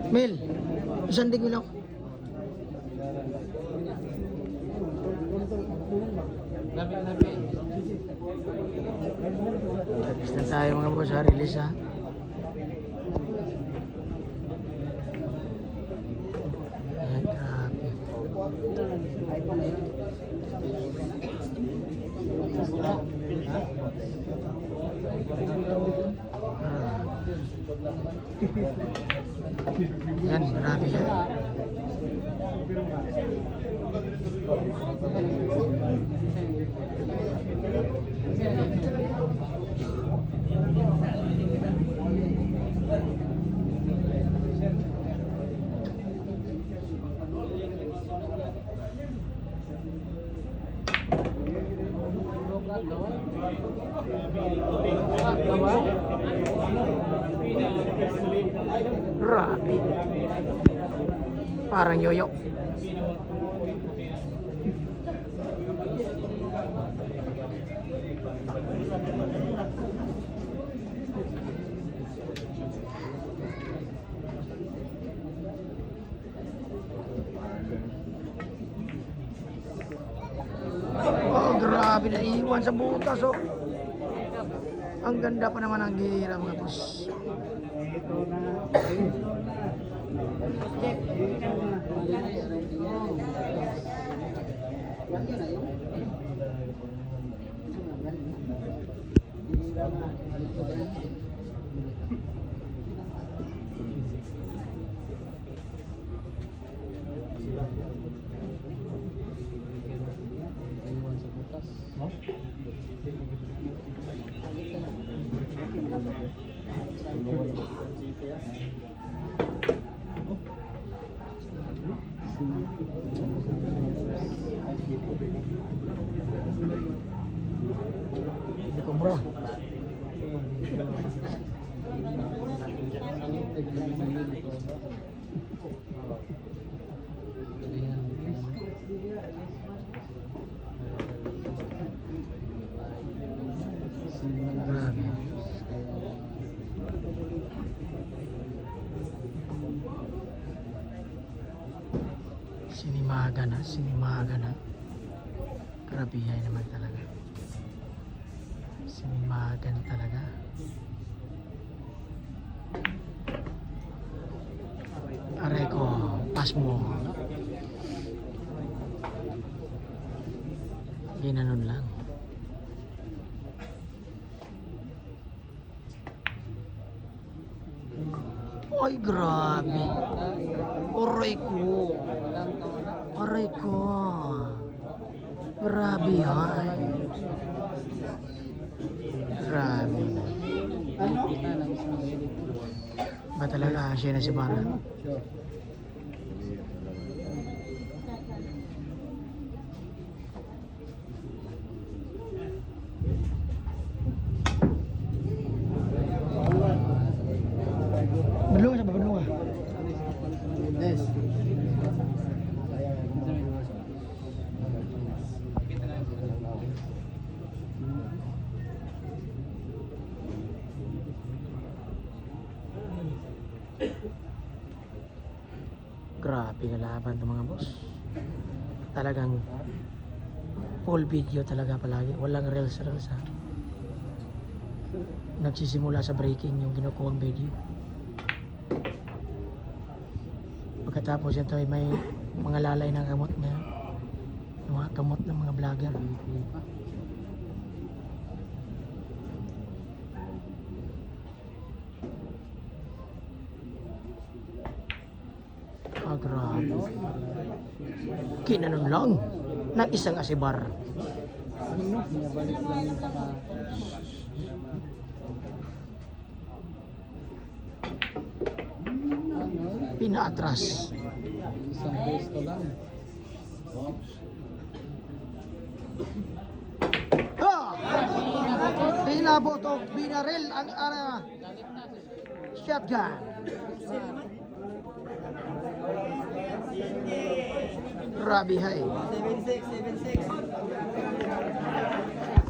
Mil, isang ding ilaw. Tapos na tayo mga boss ha, release ha. Ayan, grabe. Yan, grabe yan. Grabe. Parang yoyo. Oh, grabe na iwan sa butas oh. Ang ganda pa naman ang gira mga boss. Kubra. Sinimaga na. Grabihay naman talaga. Sinimagan talaga. Aray ko, pas mo. Ginanon lang. Ay, grabe. Aray ko. Aray ko. Grabe yan. Grabe. Ba talaga siya na si Bara? Badlong ka ba? Badlong ka? Yes. Grabe na laban to mga boss. Talagang full video talaga palagi. Walang reels ha. Nagsisimula sa breaking yung kinukuhang video. Pagkatapos ito ay may mga lalay ng kamot niya. Mga kamot ng mga vlogger. Grabe. Kinanon lang ng isang asibar. Pinaatras. Isang besto lang. Pinabotok, binaril ang shotgun. Grabe hay. 76.